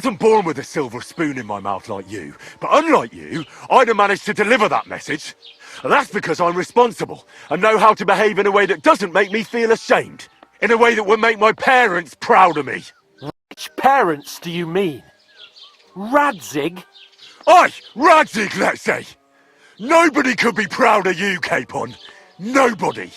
wasn't born with a silver spoon in my mouth like you, but unlike you, I'd have managed to deliver that message. And that's because I'm responsible and know how to behave in a way that doesn't make me feel ashamed. In a way that would make my parents proud of me. Which parents do you mean? Radzig? Aye, Radzig, let's say. Nobody could be proud of you, Capon. Nobody.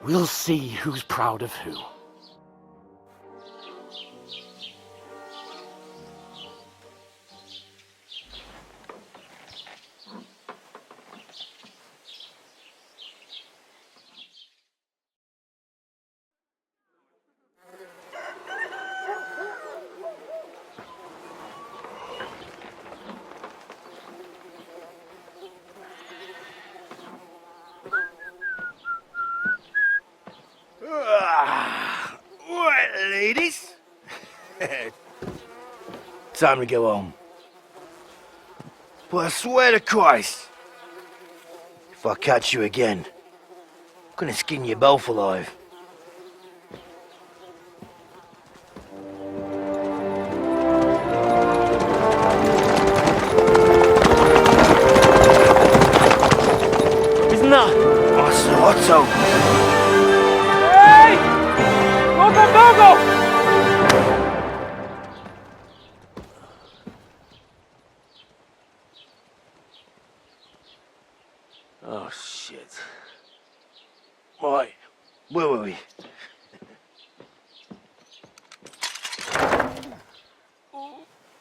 We'll see who's proud of who. Right, ladies. Time to go home. But I swear to Christ, if I catch you again, I'm gonna skin you both alive. Isn't that? Otto. Hey! Go! Oh, shit. Right, where were we?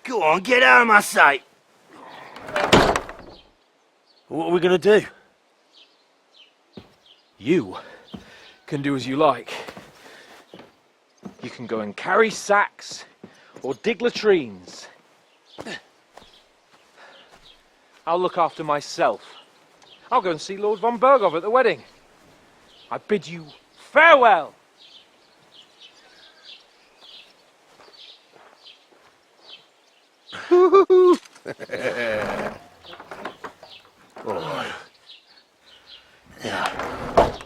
Go on, get out of my sight. What are we gonna do? You can do as you like. You can go and carry sacks or dig latrines. I'll look after myself. I'll go and see Lord von Berghoff at the wedding. I bid you farewell. Oh. Yeah.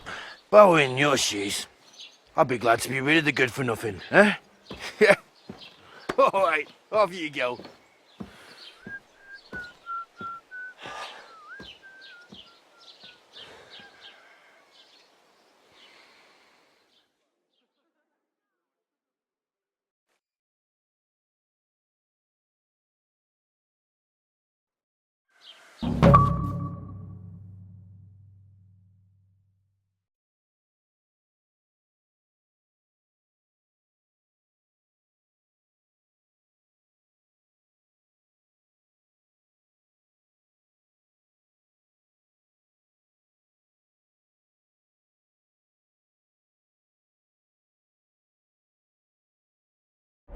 If I were in your shoes, I'd be glad to be rid of the good for nothing, eh? Yeah. All right, off you go.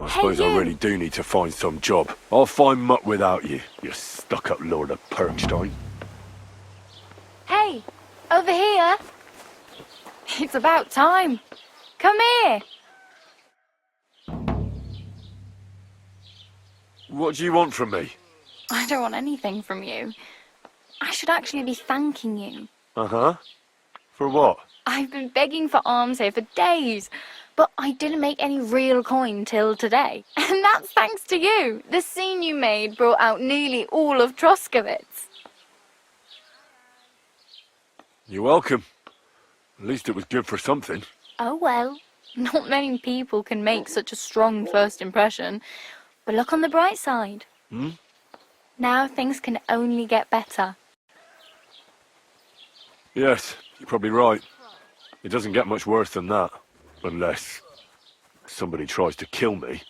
I suppose I really do need to find some job. I'll find mutt without you, you stuck-up Lord of Perkstein. Hey, over here. It's about time. Come here. What do you want from me? I don't want anything from you. I should actually be thanking you. Uh-huh. For what? I've been begging for alms here for days, but I didn't make any real coin till today. And that's thanks to you. The scene you made brought out nearly all of Troskowitz. You're welcome. At least it was good for something. Oh well, not many people can make such a strong first impression. But look on the bright side. Now things can only get better. Yes, you're probably right. It doesn't get much worse than that. Unless somebody tries to kill me.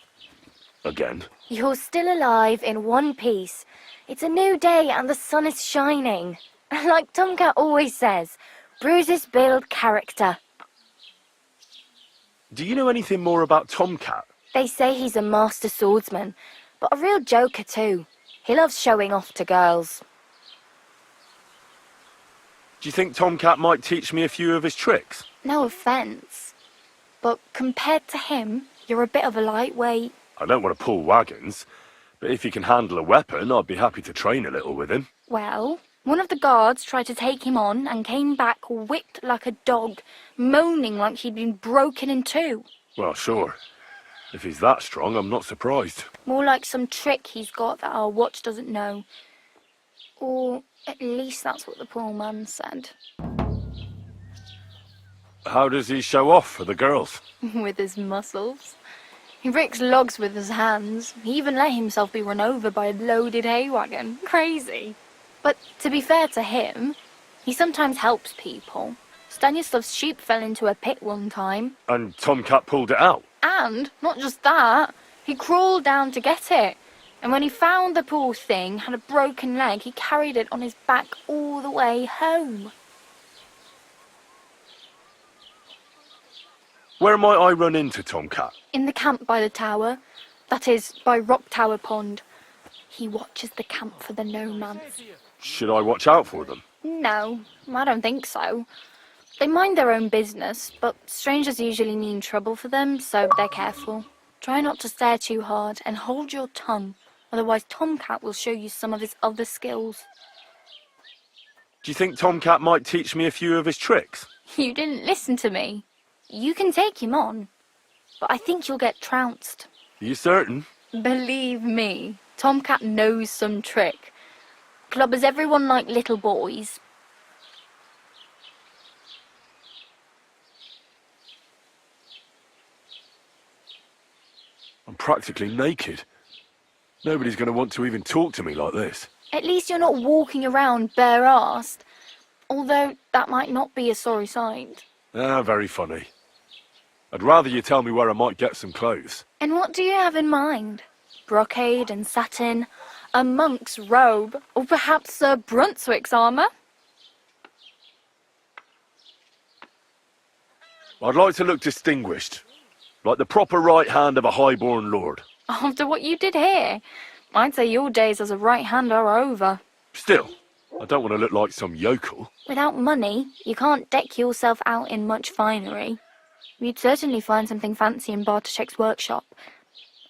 Again. You're still alive in one piece. It's a new day and the sun is shining. Like Tomcat always says, bruises build character. Do you know anything more about Tomcat? They say he's a master swordsman, but a real joker too. He loves showing off to girls. Do you think Tomcat might teach me a few of his tricks? No offence, but compared to him, you're a bit of a lightweight. I don't want to pull wagons, but if he can handle a weapon, I'd be happy to train a little with him. Well, One of the guards tried to take him on and came back whipped like a dog, moaning like he'd been broken in two. Well, sure. If he's that strong, I'm not surprised. More like some trick he's got that our watch doesn't know. Or at least that's what the poor man said. How does he show off for the girls? With his muscles. He breaks logs with his hands. He even let himself be run over by a loaded hay wagon. Crazy. But to be fair to him, he sometimes helps people. Stanislav's sheep fell into a pit one time. And Tomcat pulled it out? And, not just that, he crawled down to get it. And when he found the poor thing had a broken leg, he carried it on his back all the way home. Where might I run into Tomcat? In the camp by the tower. That is, by Rock Tower Pond. He watches the camp for the nomads. Should I watch out for them? No, I don't think so. They mind their own business, but strangers usually mean trouble for them, so they're careful. Try not to stare too hard and hold your tongue, otherwise Tomcat will show you some of his other skills. Do you think Tomcat might teach me a few of his tricks? You didn't listen to me. You can take him on, but I think you'll get trounced. Are you certain? Believe me, Tomcat knows some trick. Clubbers everyone like little boys. I'm practically naked. Nobody's going to want to even talk to me like this. At least you're not walking around bare-arsed. Although that might not be a sorry sight. Ah, very funny. I'd rather you tell me where I might get some clothes. And what do you have in mind? Brocade and satin? A monk's robe? Or perhaps Sir Brunswick's armour? I'd like to look distinguished. Like the proper right hand of a highborn lord. After what you did here, I'd say your days as a right hand are over. Still, I don't want to look like some yokel. Without money, you can't deck yourself out in much finery. You'd certainly find something fancy in Bartoszek's workshop.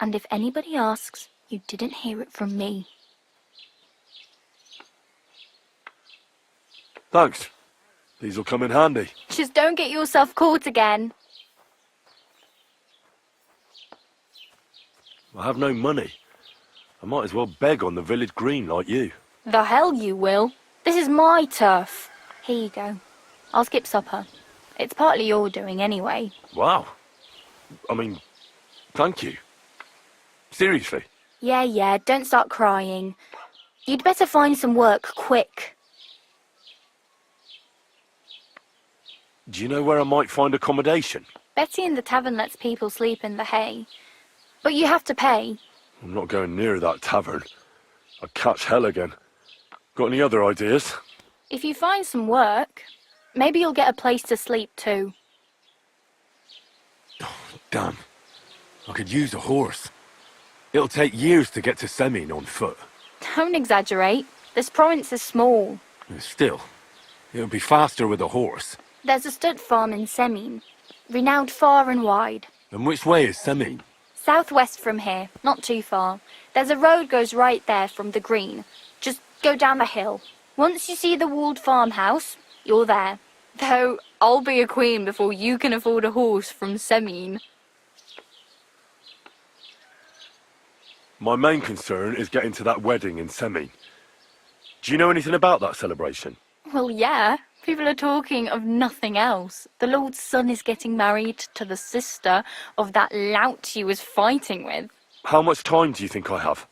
And if anybody asks, you didn't hear it from me. Thanks. These'll come in handy. Just don't get yourself caught again. I have no money. I might as well beg on the village green like you. The hell you will. This is my turf. Here you go. I'll skip supper. It's partly your doing anyway. Wow. I mean, thank you. Seriously. Yeah, don't start crying. You'd better find some work quick. Do you know where I might find accommodation? Betty in the tavern lets people sleep in the hay. But you have to pay. I'm not going near that tavern. I'd catch hell again. Got any other ideas? If you find some work, maybe you'll get a place to sleep too. Damn. I could use a horse. It'll take years to get to Semien on foot. Don't exaggerate. This province is small. Still, it'll be faster with a horse. There's a stud farm in Semien, renowned far and wide. And which way is Semien? Southwest from here, not too far. There's a road goes right there from the green. Just go down the hill. Once you see the walled farmhouse, you're there. Though, I'll be a queen before you can afford a horse from Semien. My main concern is getting to that wedding in Semien. Do you know anything about that celebration? Well, yeah. People are talking of nothing else. The Lord's son is getting married to the sister of that lout he was fighting with. How much time do you think I have?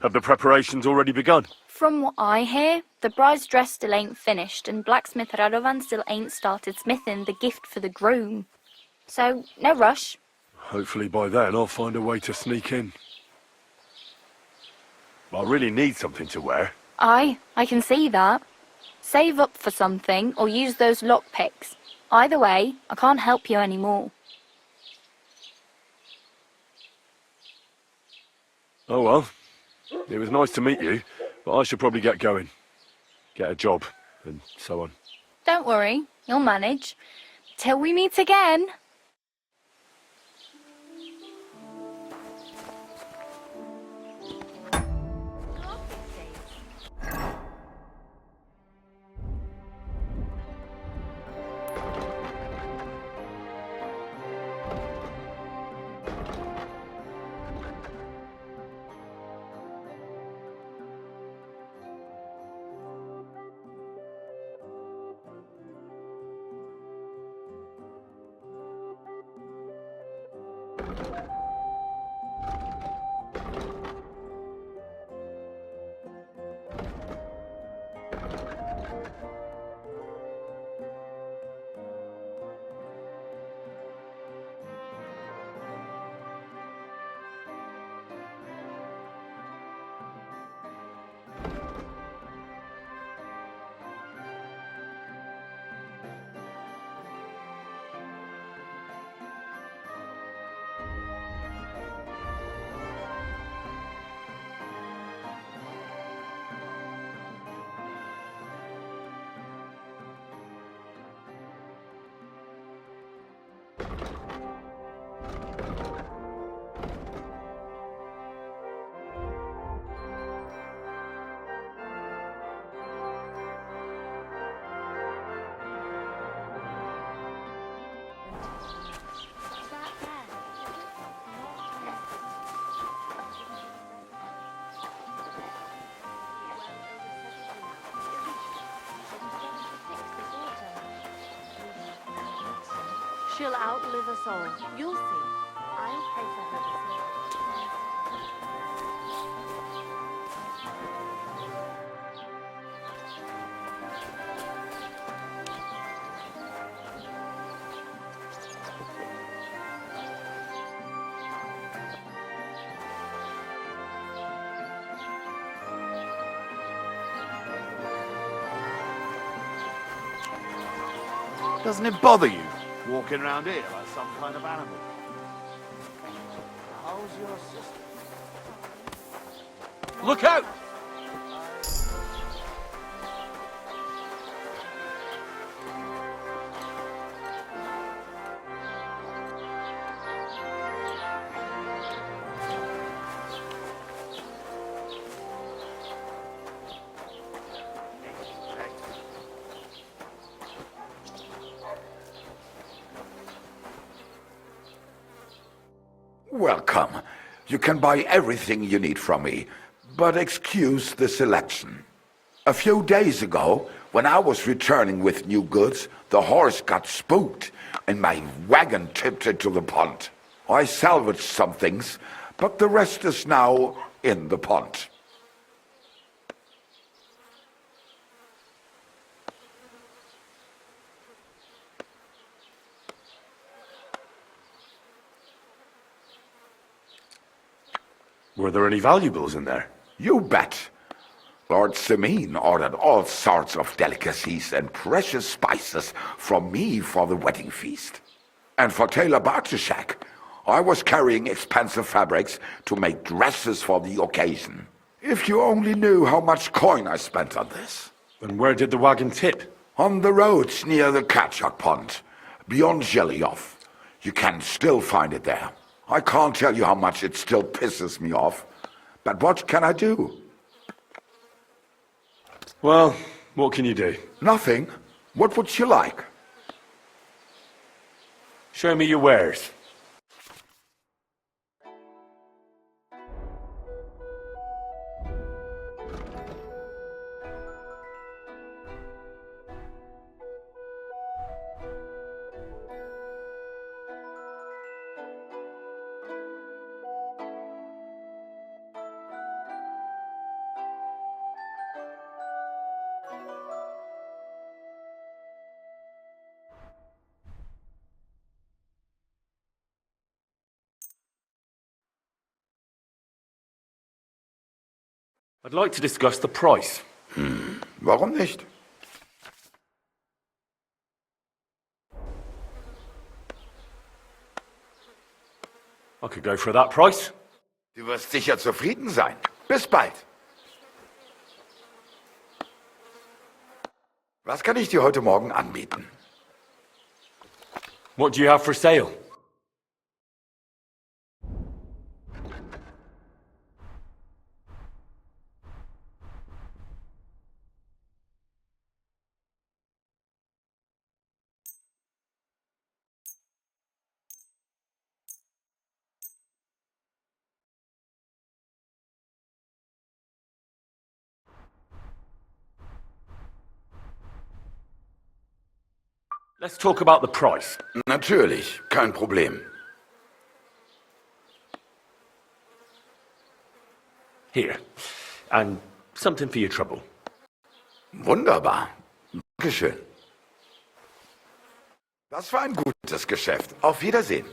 Have the preparations already begun? From what I hear, the bride's dress still ain't finished, and blacksmith Radovan still ain't started smithing the gift for the groom. So, no rush. Hopefully by then I'll find a way to sneak in. I really need something to wear. I can see that. Save up for something, or use those lockpicks. Either way, I can't help you anymore. Oh well, it was nice to meet you, but I should probably get going. Get a job, and so on. Don't worry, you'll manage. Till we meet again. She'll outlive us all. You'll see. I'll pray for her before. Doesn't it bother you walking around here like some kind of animal? How's your sister? Look out! Welcome. You can buy everything you need from me, but excuse the selection. A few days ago, when I was returning with new goods, the horse got spooked and my wagon tipped into the pond. I salvaged some things, but the rest is now in the pond. Were there any valuables in there? You bet. Lord Simeon ordered all sorts of delicacies and precious spices from me for the wedding feast. And for Taylor Bartishak, I was carrying expensive fabrics to make dresses for the occasion. If you only knew how much coin I spent on this. And where did the wagon tip? On the roads near the Katchak Pond, beyond Zhelyov. You can still find it there. I can't tell you how much it still pisses me off. But what can I do? Well, what can you do? Nothing. What would you like? Show me your wares. I'd like to discuss the price. Warum nicht? I could go for that price. Du wirst sicher zufrieden sein. Bis bald. Was kann ich dir heute Morgen anbieten? What do you have for sale? Let's talk about the price. Natürlich, kein Problem. Here. And something for your trouble. Wunderbar. Dankeschön. Das war ein gutes Geschäft. Auf Wiedersehen.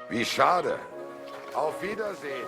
Wie schade. Auf Wiedersehen.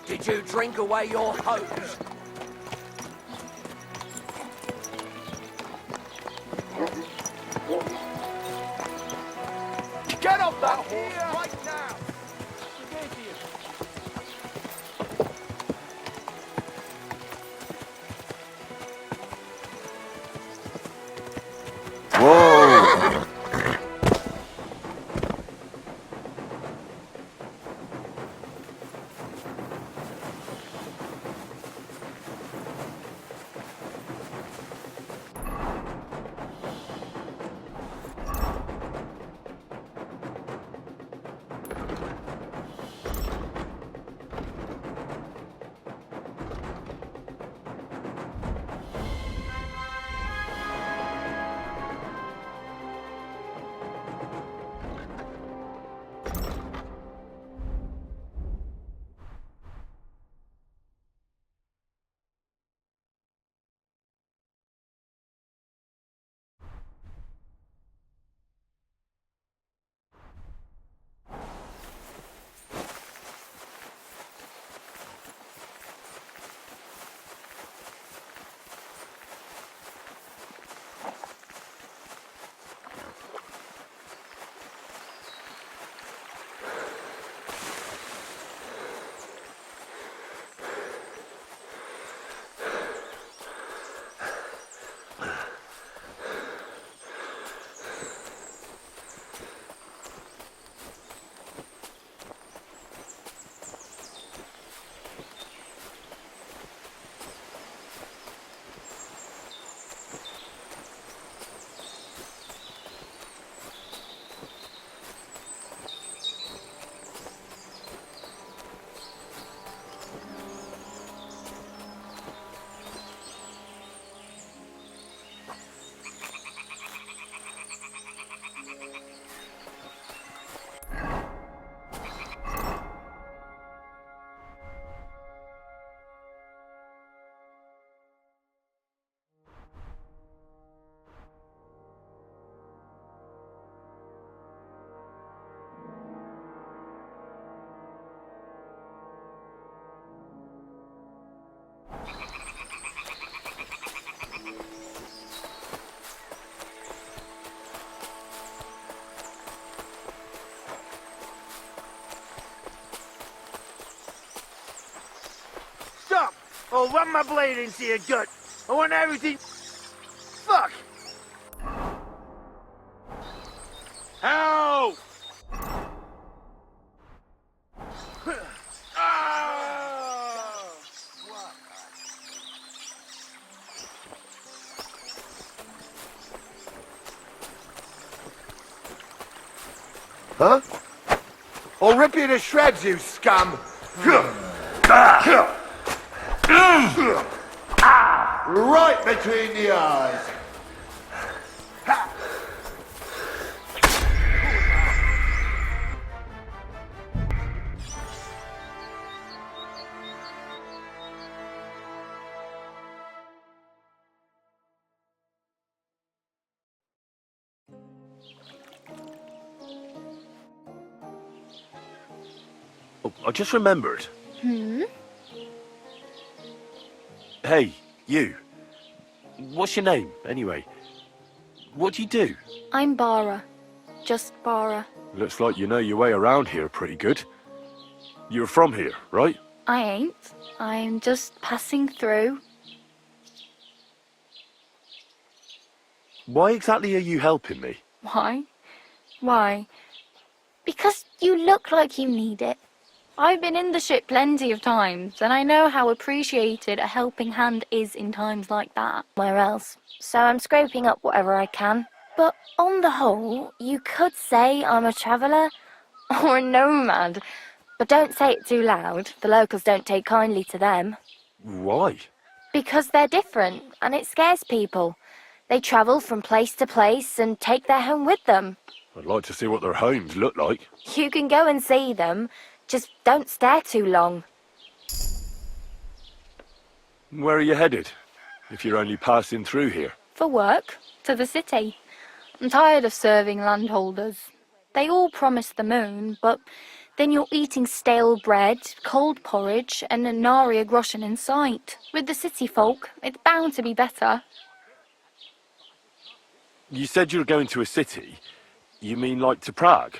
Did you drink away your hose? Get off that horse right now! Whoa! asshole! Run my blade into your gut! I want everything... Fuck! Help! Huh? I'll rip you to shreds, you scum! Right between the eyes. Oh, I just remembered. Hey, you. What's your name, anyway? What do you do? I'm Bara. Just Bara. Looks like you know your way around here pretty good. You're from here, right? I ain't. I'm just passing through. Why exactly are you helping me? Why? Why? Because you look like you need it. I've been in the ship plenty of times, and I know how appreciated a helping hand is in times like that. Where else? So I'm scraping up whatever I can. But on the whole, you could say I'm a traveller or a nomad. But don't say it too loud. The locals don't take kindly to them. Why? Because they're different, and it scares people. They travel from place to place and take their home with them. I'd like to see what their homes look like. You can go and see them. Just don't stare too long. Where are you headed? If you're only passing through here. For work, to the city. I'm tired of serving landholders. They all promise the moon, but then you're eating stale bread, cold porridge, and a nary a groschen in sight. With the city folk, it's bound to be better. You said you were going to a city. You mean like to Prague?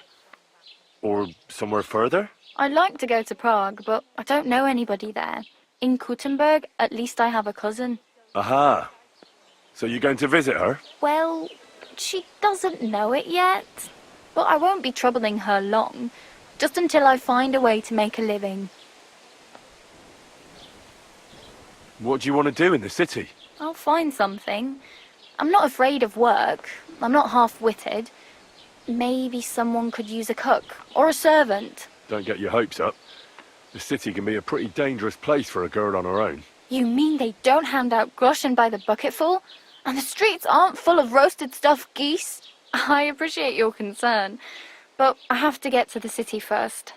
Or somewhere further? I'd like to go to Prague, but I don't know anybody there. In Kuttenberg, at least I have a cousin. Aha. So you're going to visit her? Well, she doesn't know it yet. But I won't be troubling her long, just until I find a way to make a living. What do you want to do in the city? I'll find something. I'm not afraid of work. I'm not half-witted. Maybe someone could use a cook or a servant. Don't get your hopes up. The city can be a pretty dangerous place for a girl on her own. You mean they don't hand out groschen by the bucketful? And the streets aren't full of roasted stuffed geese? I appreciate your concern, but I have to get to the city first.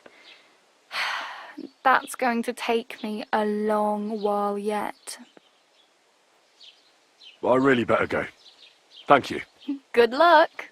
That's going to take me a long while yet. Well, I really better go. Thank you. Good luck.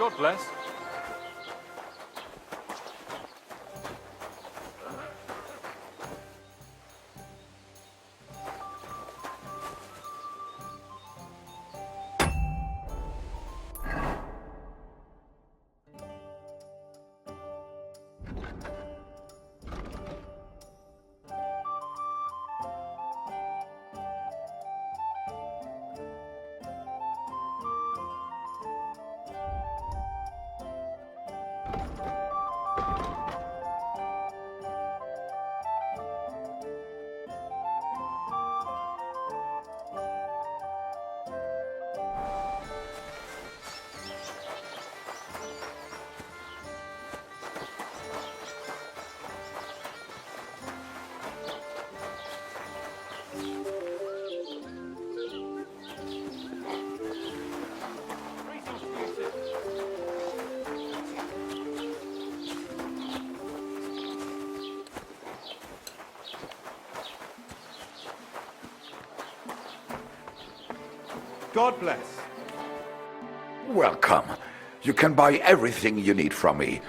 God bless. God bless. Welcome. You can buy everything you need from me,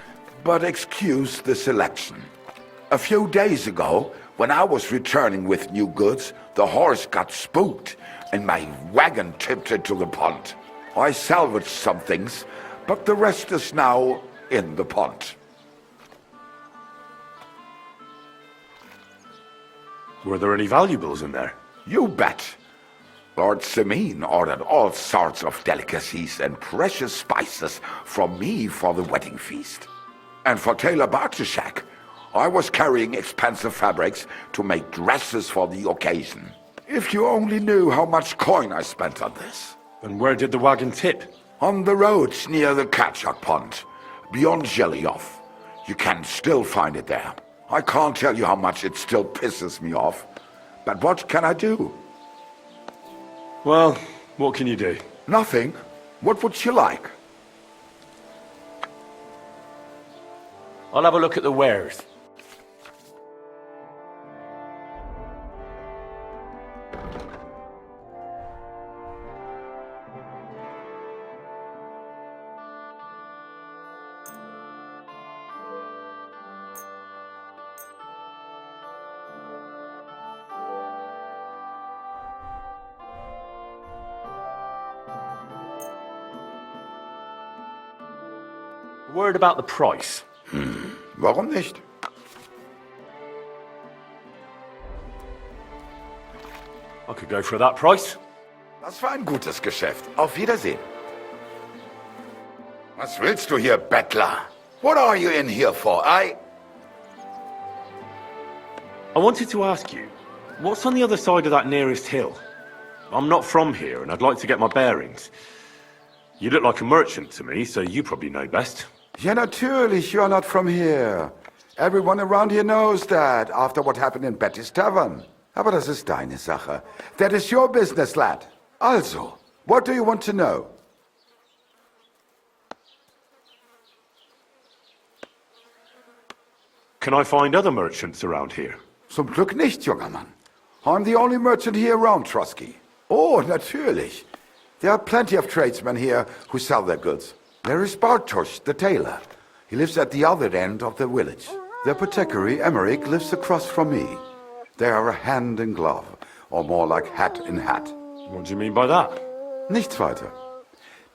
but excuse the selection. A few days ago, when I was returning with new goods, the horse got spooked and my wagon tipped into the pond. I salvaged some things, but the rest is now in the pond. Were there any valuables in there? You bet. Lord Semin ordered all sorts of delicacies and precious spices from me for the wedding feast. And for Taylor Bartishak, I was carrying expensive fabrics to make dresses for the occasion. If you only knew how much coin I spent on this. And where did the wagon tip? On the roads near the Katchak Pond, beyond Jelioff. You can still find it there. I can't tell you how much it still pisses me off. But what can I do? Well, what can you do? Nothing. What would you like? I'll have a look at the wares. Word about the price. Warum nicht? I could go for that price. Das war ein gutes Geschäft. Auf Wiedersehen. Was willst du hier, Bettler? What are you in here for? I wanted to ask you, what's on the other side of that nearest hill? I'm not from here, and I'd like to get my bearings. You look like a merchant to me, so you probably know best. Ja, natürlich, you're not from here. Everyone around here knows that, after what happened in Betty's Tavern. Aber das ist deine Sache. That is your business, lad. Also, what do you want to know? Can I find other merchants around here? Zum Glück nicht, junger Mann. I'm the only merchant here around, Trotsky. Oh, natürlich. There are plenty of tradesmen here who sell their goods. There is Bartosz, the tailor. He lives at the other end of the village. The apothecary, Emmerich, lives across from me. They are a hand in glove, or more like hat in hat. What do you mean by that? Nichts weiter.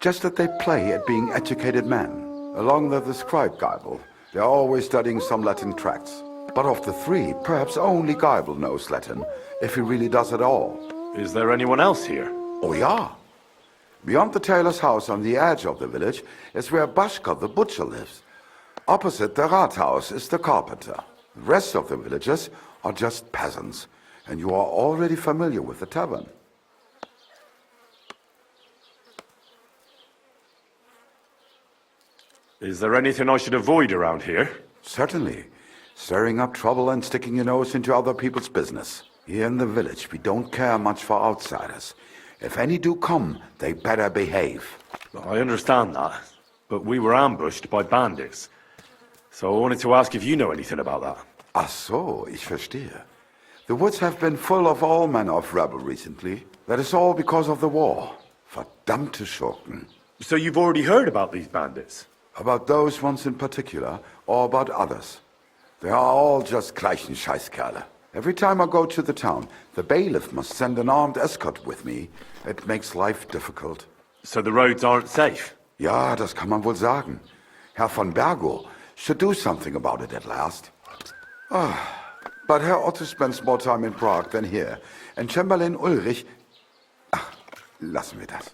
Just that they play at being educated men. Along the scribe Geibel, they are always studying some Latin tracts. But of the three, perhaps only Geibel knows Latin, if he really does at all. Is there anyone else here? Oh ja. Beyond the tailor's house on the edge of the village is where Bashka the butcher lives. Opposite the Rathaus is the carpenter. The rest of the villagers are just peasants, and you are already familiar with the tavern. Is there anything I should avoid around here? Certainly. Stirring up trouble and sticking your nose into other people's business. Here in the village, we don't care much for outsiders. If any do come, they better behave. I understand that, but we were ambushed by bandits. So I wanted to ask if you know anything about that. Ach so, ich verstehe. The woods have been full of all manner of rebel recently. That is all because of the war. Verdammte Schurken. So you've already heard about these bandits? About those ones in particular, or about others? They are all just gleichen Scheißkerle. Every time I go to the town, the bailiff must send an armed escort with me. It makes life difficult. So the roads aren't safe? Ja, das kann man wohl sagen. Herr von Bergo should do something about it at last. But Herr Otto spends more time in Prague than here. And Chamberlain Ulrich... Ach, lassen wir das.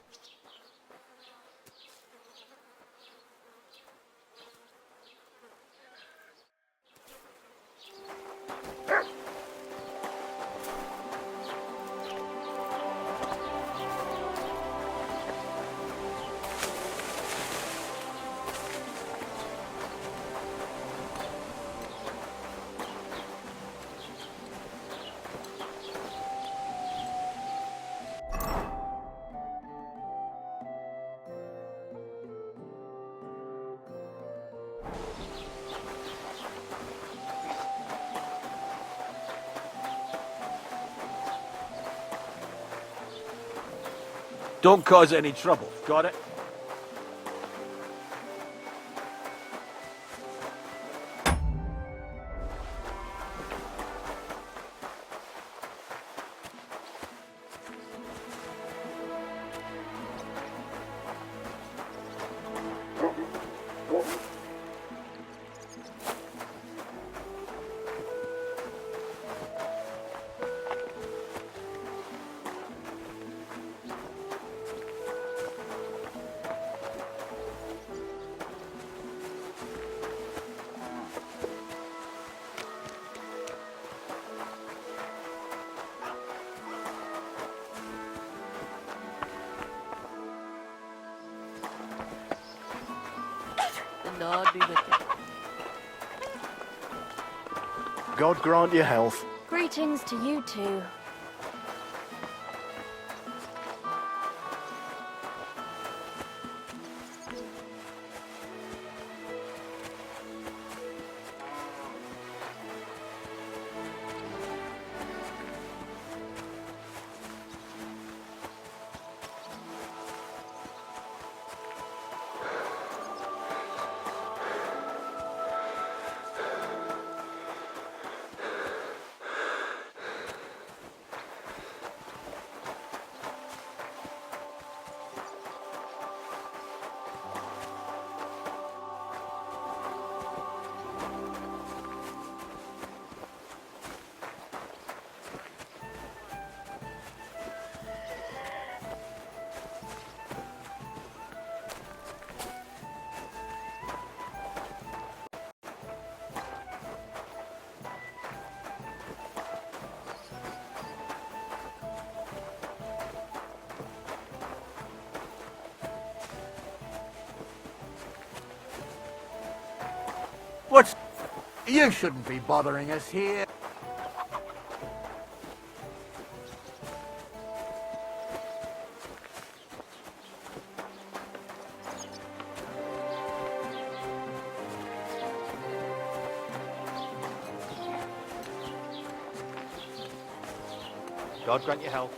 Don't cause any trouble. Got it? The Lord be with you. God grant you health. Greetings to you too. What's... You shouldn't be bothering us here. God grant you health.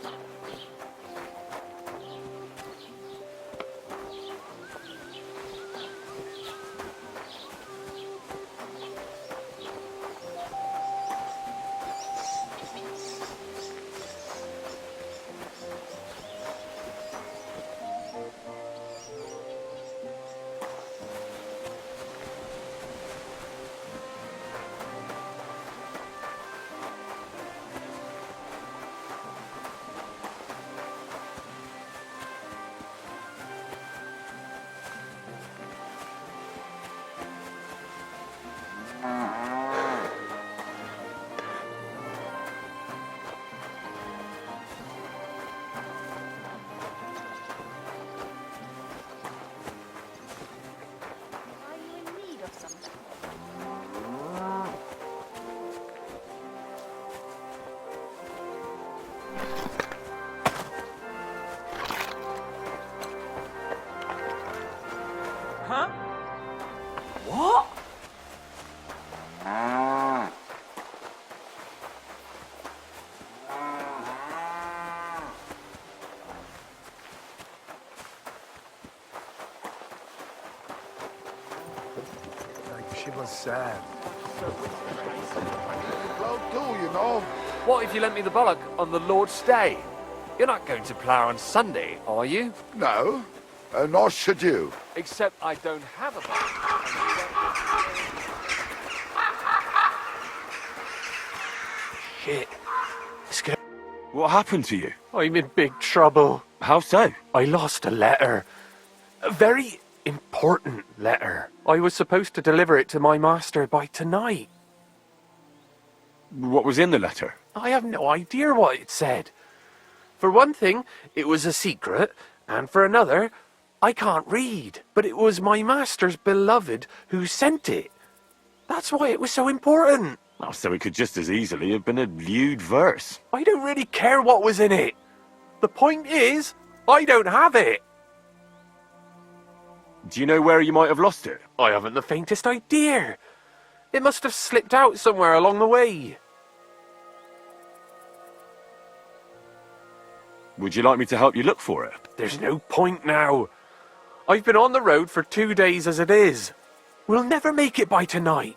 She was sad. Well, do you know? What if you lent me the bollock on the Lord's Day? You're not going to plough on Sunday, are you? No, nor should you. Except I don't have a bollock. Shit. What happened to you? I'm in big trouble. How so? I lost a letter. A very important letter. I was supposed to deliver it to my master by tonight. What was in the letter? I have no idea what it said. For one thing, it was a secret, and for another, I can't read. But it was my master's beloved who sent it. That's why it was so important. Oh, so it could just as easily have been a lewd verse. I don't really care what was in it. The point is, I don't have it. Do you know where you might have lost it? I haven't the faintest idea. It must have slipped out somewhere along the way. Would you like me to help you look for it? There's no point now. I've been on the road for 2 days as it is. We'll never make it by tonight.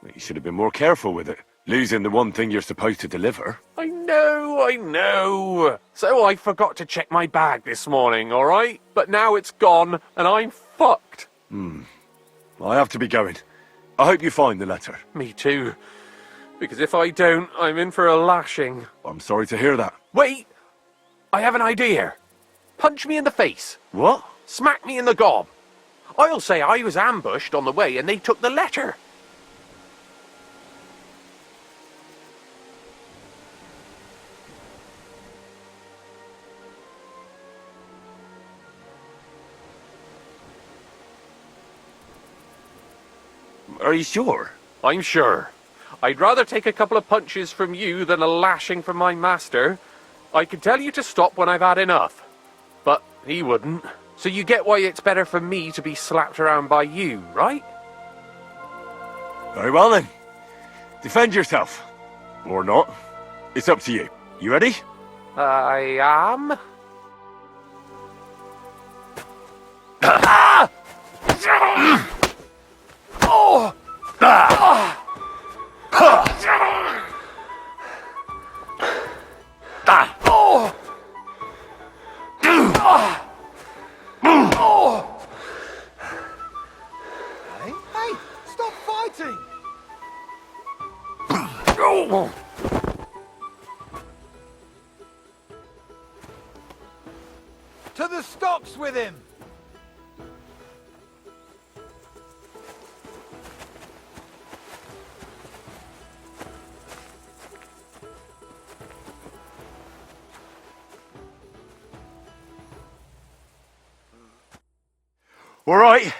You should have been more careful with it. Losing the one thing you're supposed to deliver. I know. So I forgot to check my bag this morning, all right? But now it's gone, and I'm fucked. I have to be going. I hope you find the letter. Me too. Because if I don't, I'm in for a lashing. I'm sorry to hear that. Wait! I have an idea. Punch me in the face. What? Smack me in the gob. I'll say I was ambushed on the way and they took the letter. Are you sure? I'm sure. I'd rather take a couple of punches from you than a lashing from my master. I could tell you to stop when I've had enough. But he wouldn't. So you get why it's better for me to be slapped around by you, right? Very well then. Defend yourself. Or not. It's up to you. You ready? I am. Hey, stop fighting! To the stocks with him! All right.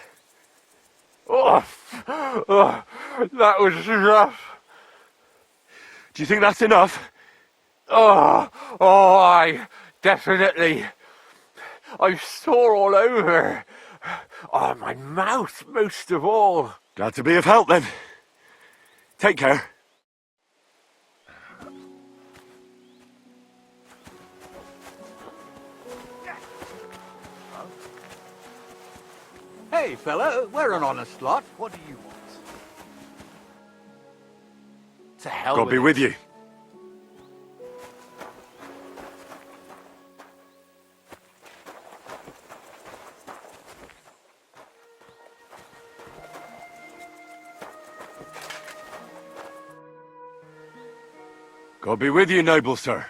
That was rough. Do you think that's enough? I definitely. I'm sore all over. Oh, my mouth most of all. Glad to be of help then. Take care. Hey, fella, we're an honest lot. What do you want? To hell God be with you. God be with you, noble sir.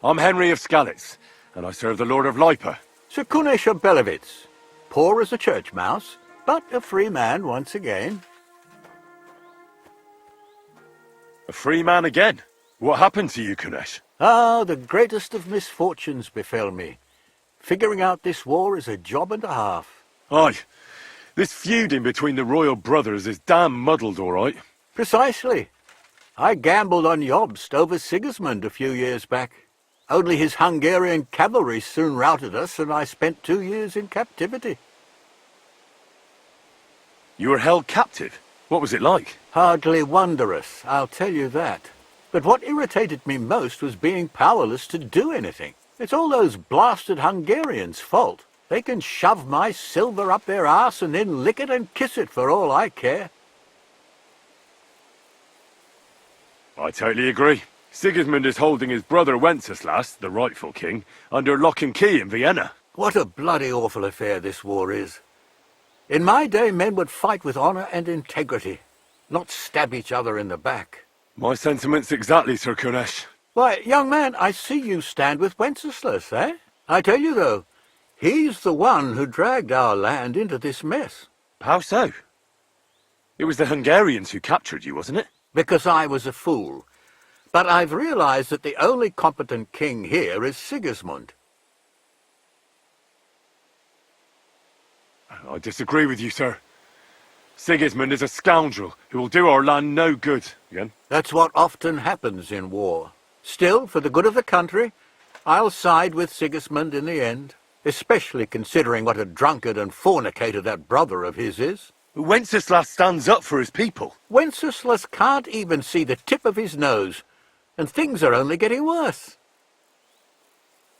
I'm Henry of Skalitz, and I serve the Lord of Lipa. Sir Kunesh Belevitz. Poor as a church mouse, but a free man once again. A free man again? What happened to you, Kunesh? Ah, the greatest of misfortunes befell me. Figuring out this war is a job and a half. Aye. This feuding between the royal brothers is damn muddled, all right. Precisely. I gambled on Jobst over Sigismund a few years back. Only his Hungarian cavalry soon routed us, and I spent 2 years in captivity. You were held captive? What was it like? Hardly wondrous, I'll tell you that. But what irritated me most was being powerless to do anything. It's all those blasted Hungarians' fault. They can shove my silver up their arse and then lick it and kiss it for all I care. I totally agree. Sigismund is holding his brother Wenceslas, the rightful king, under lock and key in Vienna. What a bloody awful affair this war is. In my day, men would fight with honour and integrity, not stab each other in the back. My sentiments exactly, Sir Kunesh. Why, young man, I see you stand with Wenceslas, eh? I tell you, though, he's the one who dragged our land into this mess. How so? It was the Hungarians who captured you, wasn't it? Because I was a fool. But I've realized that the only competent king here is Sigismund. I disagree with you, sir. Sigismund is a scoundrel who will do our land no good. Again? That's what often happens in war. Still, for the good of the country, I'll side with Sigismund in the end, especially considering what a drunkard and fornicator that brother of his is. Wenceslas stands up for his people. Wenceslas can't even see the tip of his nose, and things are only getting worse.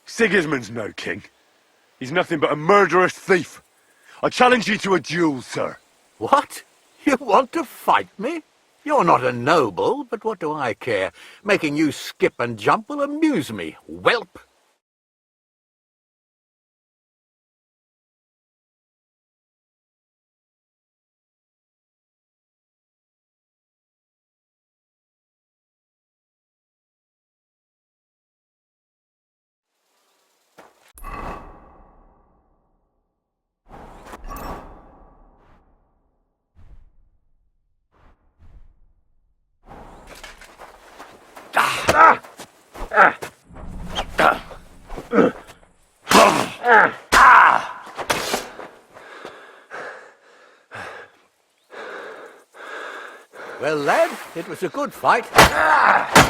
Sigismund's no king. He's nothing but a murderous thief. I challenge you to a duel, sir. What? You want to fight me? You're not a noble, but what do I care? Making you skip and jump will amuse me, whelp. Well, lad, it was a good fight.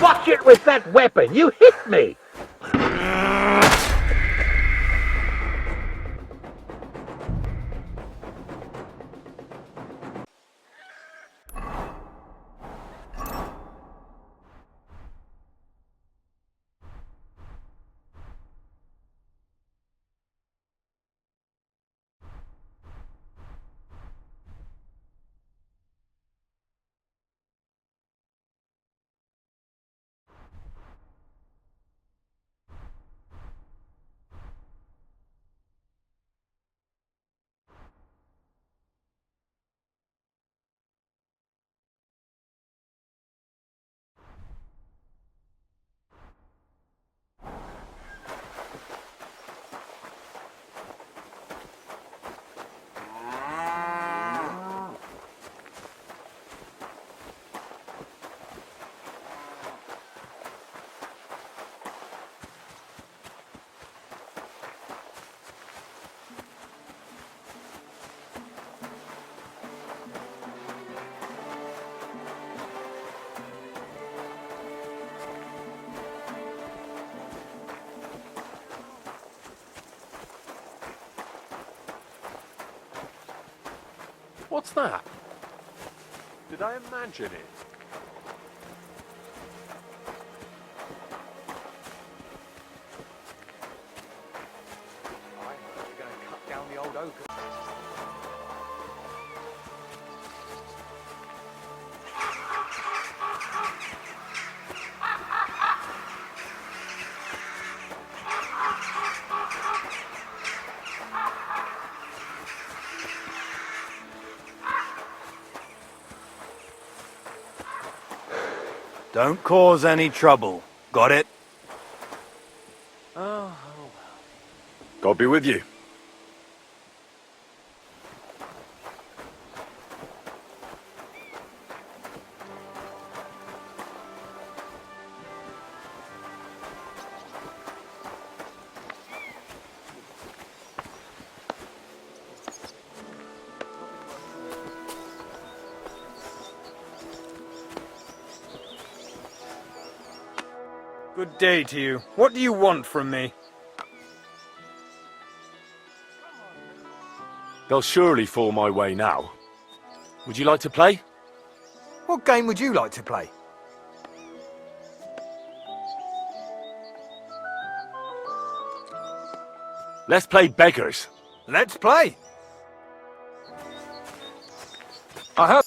Watch it with that weapon! You hit me! What's that? Did I imagine it? I heard you're going to cut down the old oak. Don't cause any trouble. Got it? God be with you. Good day to you. What do you want from me? They'll surely fall my way now. Would you like to play? What game would you like to play? Let's play beggars. Let's play. I hope.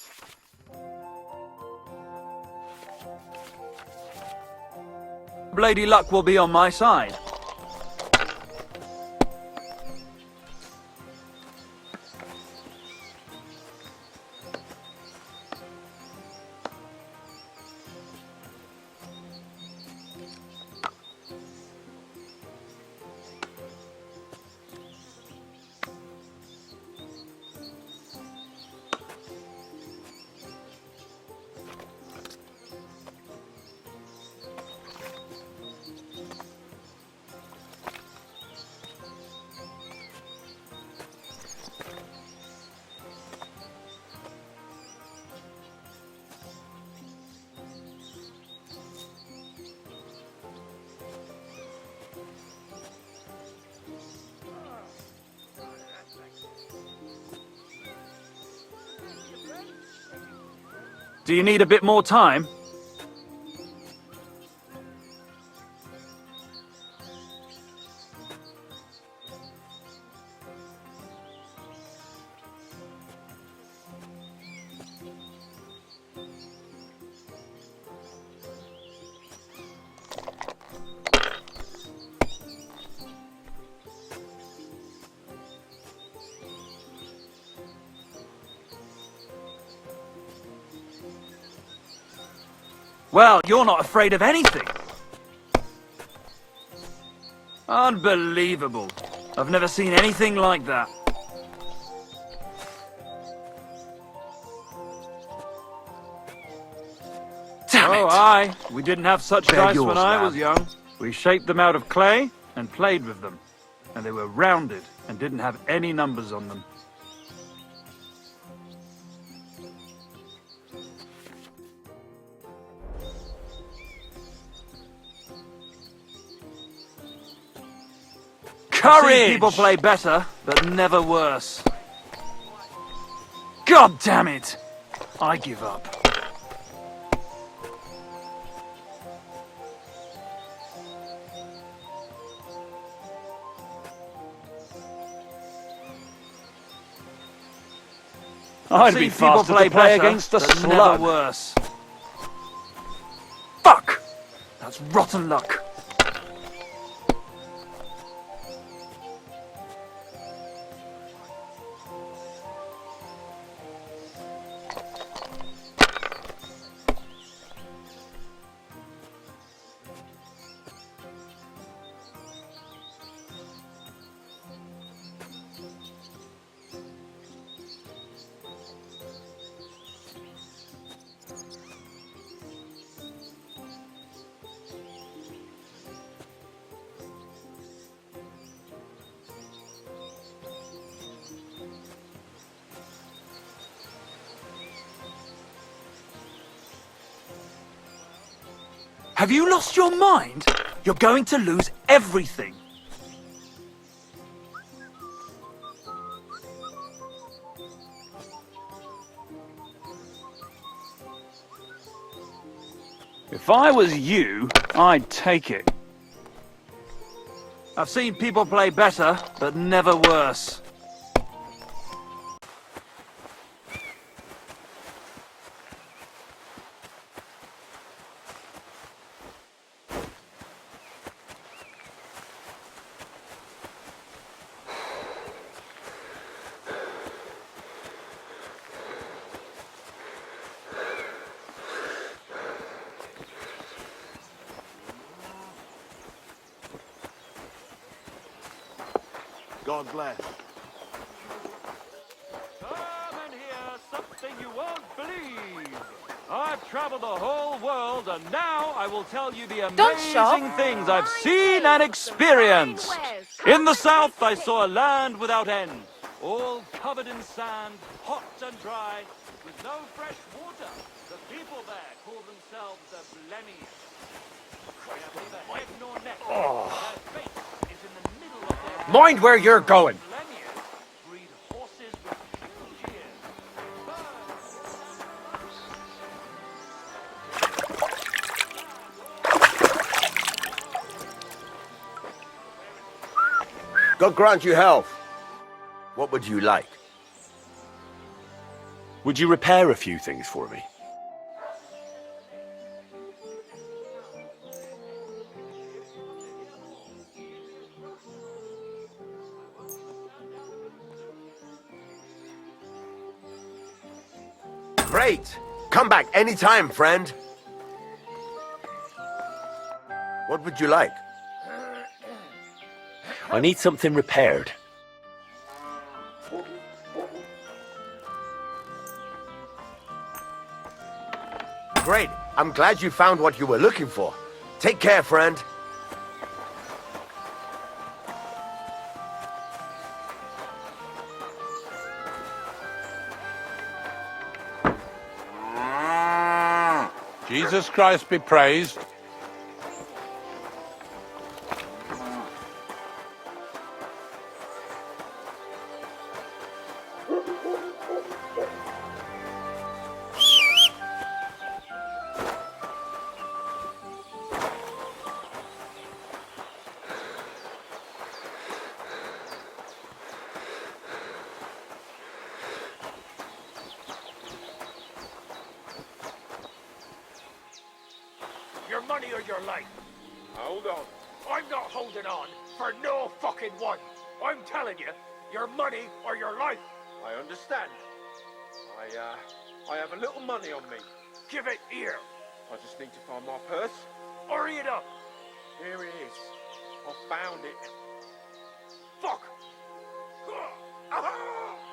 Lady Luck will be on my side. Do you need a bit more time? Well, you're not afraid of anything. Unbelievable. I've never seen anything like that. Damn it! Oh, aye. We didn't have such They're dice yours, when I lad. was young. We shaped them out of clay and played with them. And they were rounded and didn't have any numbers on them. I've seen people play better, but never worse. God damn it! I give up. I'd be faster to play against a slug. Never worse. Fuck! That's rotten luck. Have you lost your mind? You're going to lose everything. If I was you, I'd take it. I've seen people play better, but never worse. God bless. Come and hear something you won't believe. I've traveled the whole world, and now I will tell you the amazing things I've seen and experienced. In the south, I saw a land without end, all covered in sand, hot and dry, with no fresh water. The people there call themselves the Blemians. They have neither head nor neck. Their face is in the middle of their Mind where you're going. Blemians breed horses with huge ears. God grant you health. What would you like? Would you repair a few things for me? Great! Come back anytime, friend. What would you like? I need something repaired. Great. I'm glad you found what you were looking for. Take care, friend. Jesus Christ be praised. Your money or your life? Hold on. I'm not holding on for no fucking one. I'm telling you, your money or your life. I understand. I have a little money on me. Give it here. I just need to find my purse. Hurry it up. Here it is. I found it. Fuck. Ah!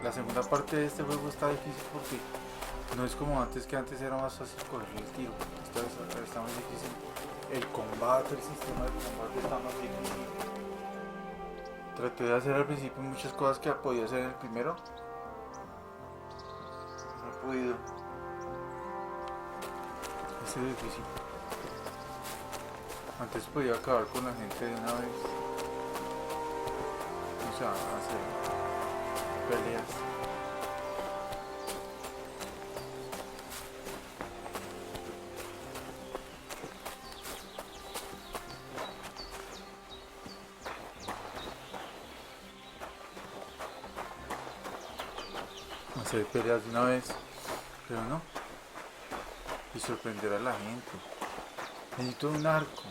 La segunda parte de este juego está difícil porque no es como antes, que antes era más fácil coger el tiro. Esta vez está más difícil. El combate, el sistema de combate está más difícil. Traté de hacer al principio muchas cosas que podía hacer en el primero. No he podido. Este es difícil. Antes podía acabar con la gente de una vez. O sea, hacer peleas. Hacer peleas de una vez, pero no. Y sorprender a la gente. Necesito un arco.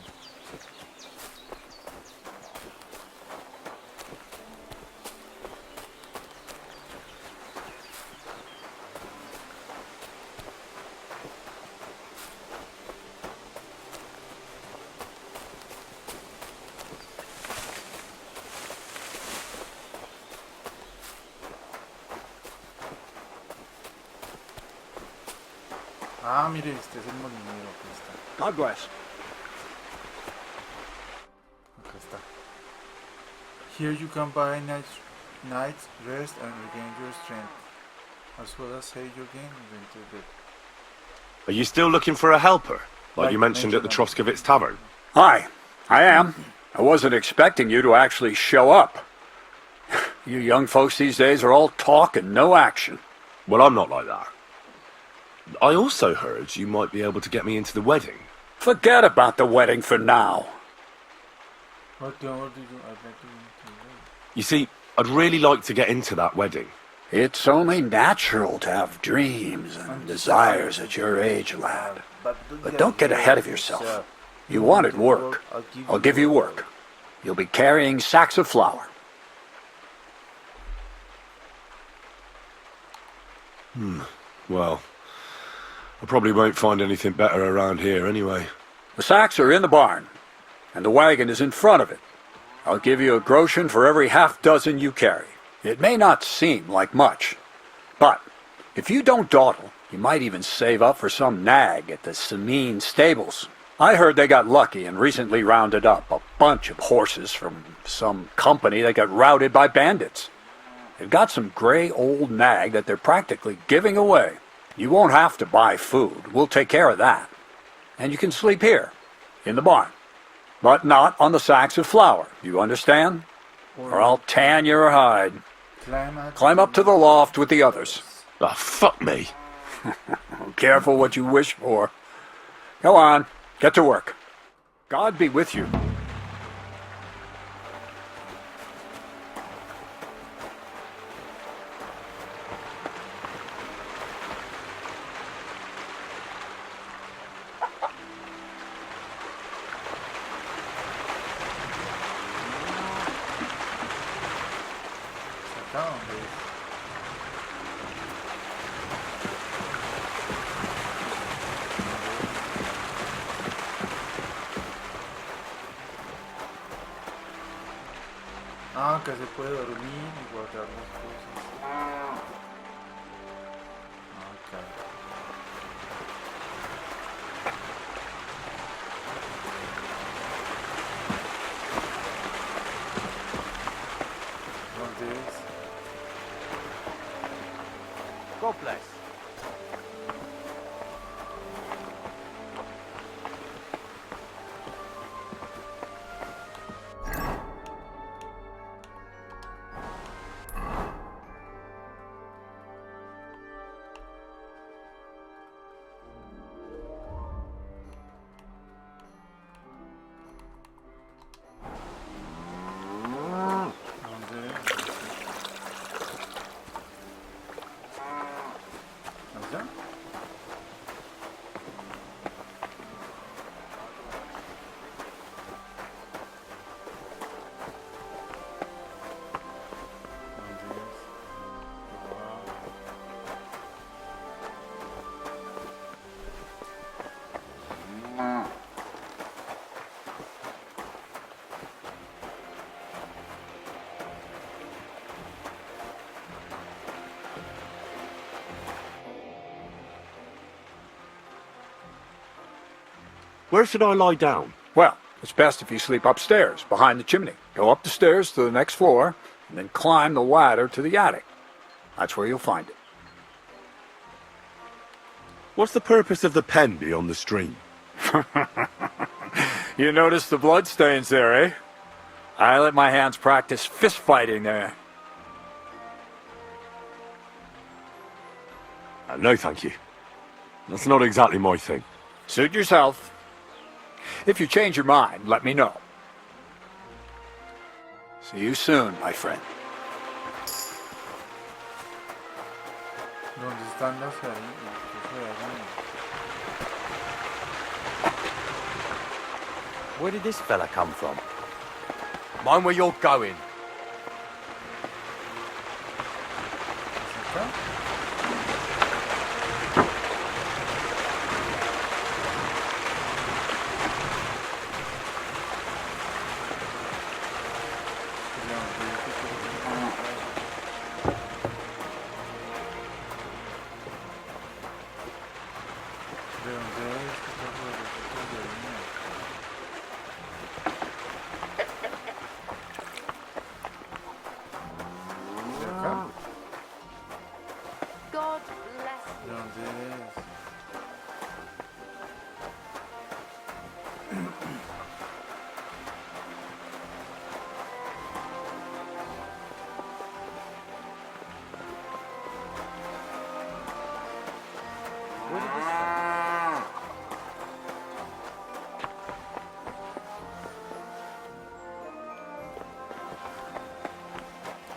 Ah, mire, este es el molinero. Aquí está. God bless. Acá está. Here you can buy night's rest and regain your strength, as well as save your game into the... Are you still looking for a helper? Like you mentioned at the Troskovitz Tavern? Hi, I am. I wasn't expecting you to actually show up. You young folks these days are all talk and no action. Well, I'm not like that. I also heard you might be able to get me into the wedding. Forget about the wedding for now. What did you... I'd like to... You see, I'd really like to get into that wedding. It's only natural to have dreams and desires at your age, lad. But don't get ahead of yourself. You wanted work. I'll give you work. You'll be carrying sacks of flour. Well, I probably won't find anything better around here anyway. The sacks are in the barn, and the wagon is in front of it. I'll give you a groschen for every half dozen you carry. It may not seem like much, but if you don't dawdle, you might even save up for some nag at the Samine stables. I heard they got lucky and recently rounded up a bunch of horses from some company that got routed by bandits. They've got some gray old nag that they're practically giving away. You won't have to buy food. We'll take care of that. And you can sleep here, in the barn. But not on the sacks of flour. You understand? Or I'll tan your hide. Climb up to the loft with the others. Ah, fuck me. Careful what you wish for. Go on, get to work. God be with you. Ah, que se puede dormir y guardar las cosas. Ok. ¿Dónde es? God bless. Where should I lie down? Well, it's best if you sleep upstairs, behind the chimney. Go up the stairs to the next floor, and then climb the ladder to the attic. That's where you'll find it. What's the purpose of the pen beyond the stream? You notice the blood stains there, eh? I let my hands practice fist fighting there. No, thank you. That's not exactly my thing. Suit yourself. If you change your mind, let me know. See you soon, my friend. ¿Dónde están las harinas? Where did this fella come from? Mind where you're going.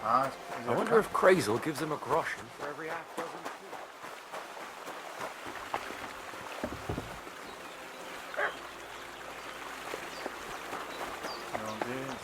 Ah, I wonder if Crazel gives him a groschen for every half dozen. ¿dónde es?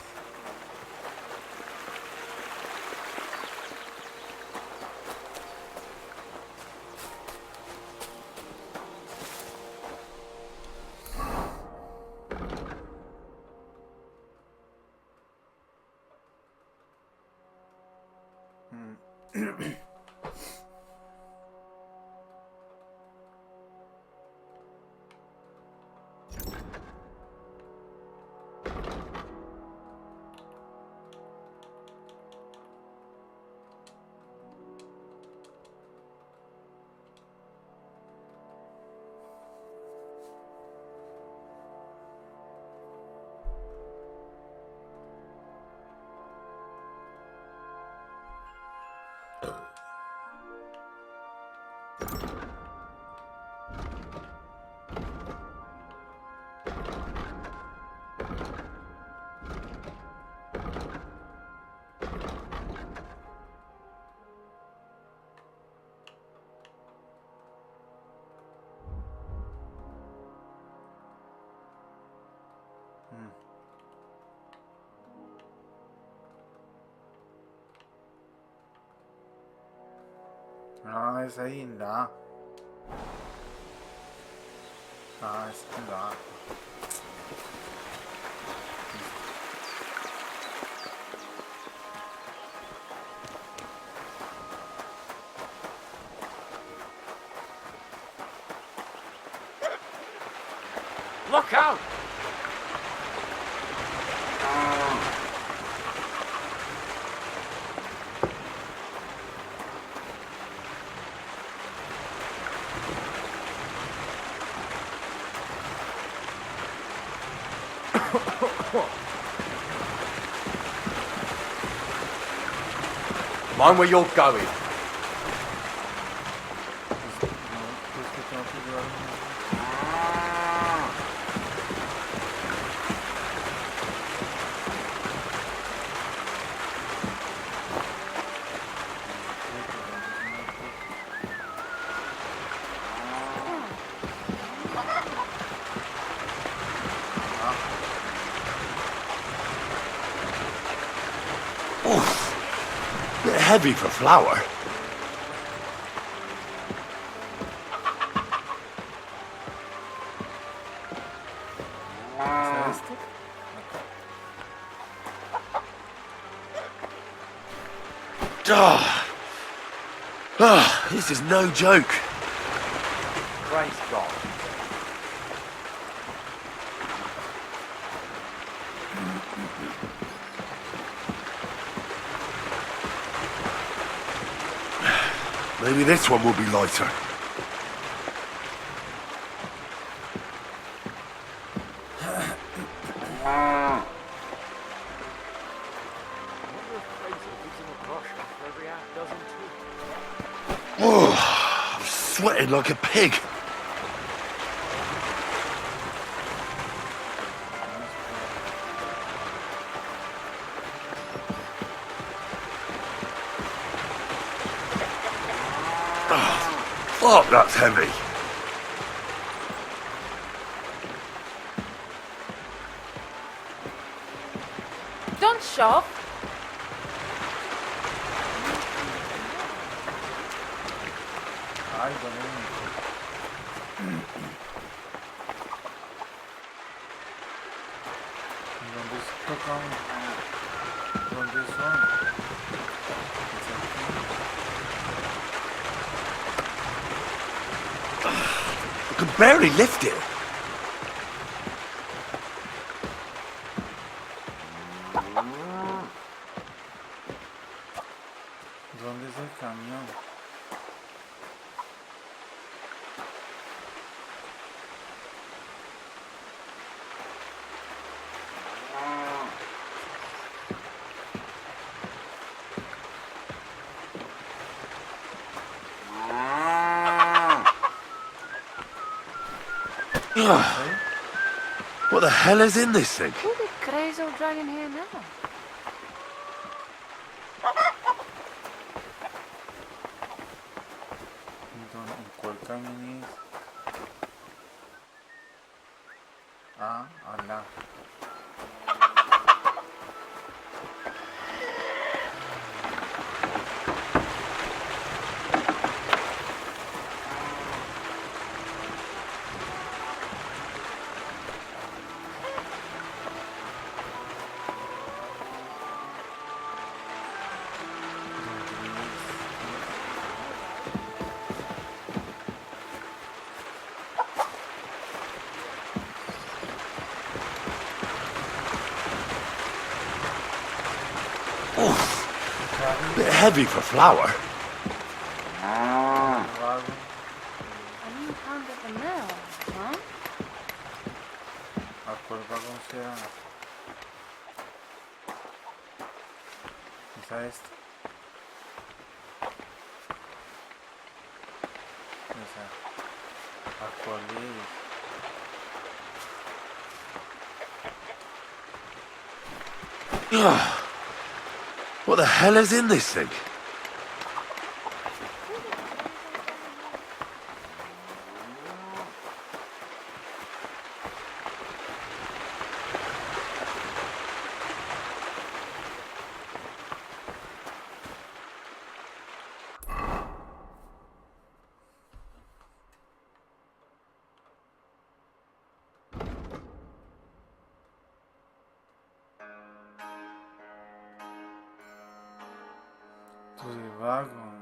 Ah, es ahí en la. Ah, es en la. Look out! Mind where you're going. Oof. Bit heavy for flour. This is no joke. Praise God. Maybe this one will be lighter. Oh, I'm sweating like a pig. Fuck, that's heavy. Don't shove. Ay, bueno. ¿Dónde tocan? ¿Dónde son? I can barely lift it. ¿Dónde es el camión? What the hell is in this thing? Who did crazy old dragon here now? ¿En cuál camino es? Ah, ala. Bit heavy for flour. I mean, you can't get them now, huh? ¿A cuál vagón será? ¿Esa esta? Esa. ¿A cuál es? What the hell is in this thing? Entonces, vagón.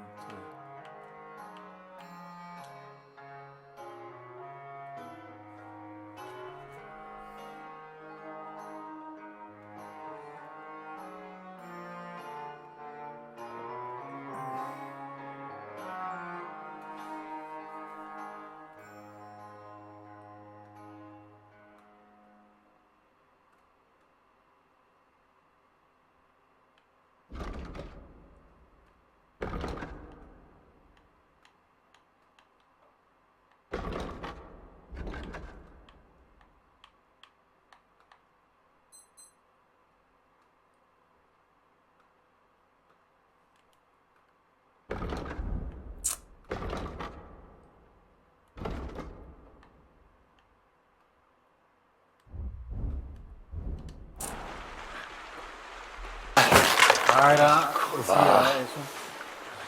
Ah, era eso.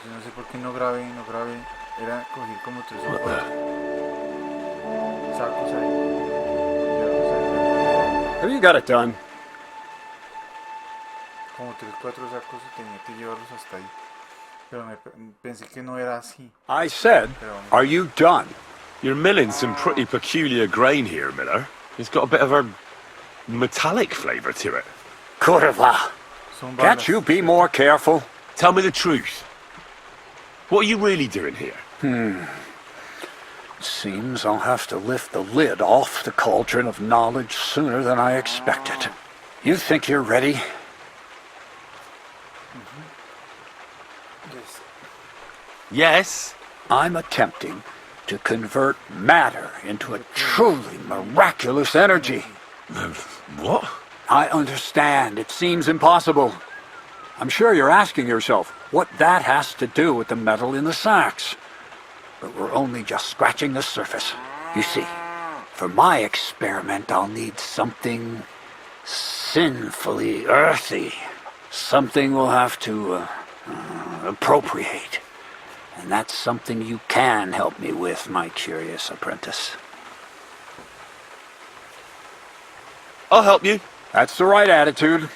Yo no sé por qué no grabé. Era coger como 3 o 4 sacos ahí. Have you got it done? Como 3 o 4 sacos y tenía que llevarlos hasta ahí. Pero pensé que no era así. I said, are you done? You're milling some pretty peculiar grain here, Miller. It's got a bit of a metallic flavour to it. Curva. Can't you be more careful? Tell me the truth. What are you really doing here? Seems I'll have to lift the lid off the cauldron of knowledge sooner than I expected. You think you're ready? Yes. I'm attempting to convert matter into a truly miraculous energy. What? I understand. It seems impossible. I'm sure you're asking yourself what that has to do with the metal in the sacks. But we're only just scratching the surface. You see, for my experiment, I'll need something sinfully earthy. Something we'll have to appropriate. And that's something you can help me with, my curious apprentice. I'll help you. That's the right attitude.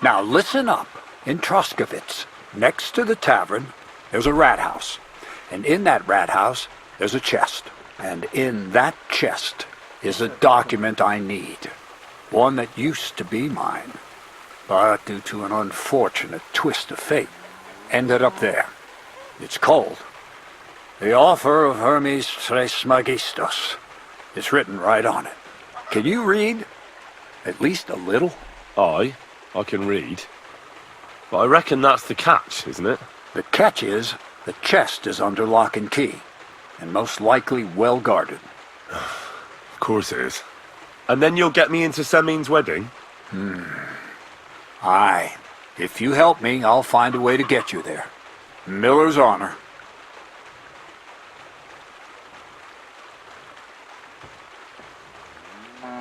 Now listen up. In Troskovitz, next to the tavern, there's a rat house. And in that rat house, there's a chest. And in that chest is a document I need. One that used to be mine. But due to an unfortunate twist of fate, ended up there. It's called The Offer of Hermes Trismegistus. It's written right on it. Can you read? At least a little? I can read. But I reckon that's the catch, isn't it? The catch is the chest is under lock and key, and most likely well guarded. course it is. And then you'll get me into Semin's wedding? Aye. If you help me, I'll find a way to get you there. Miller's honor.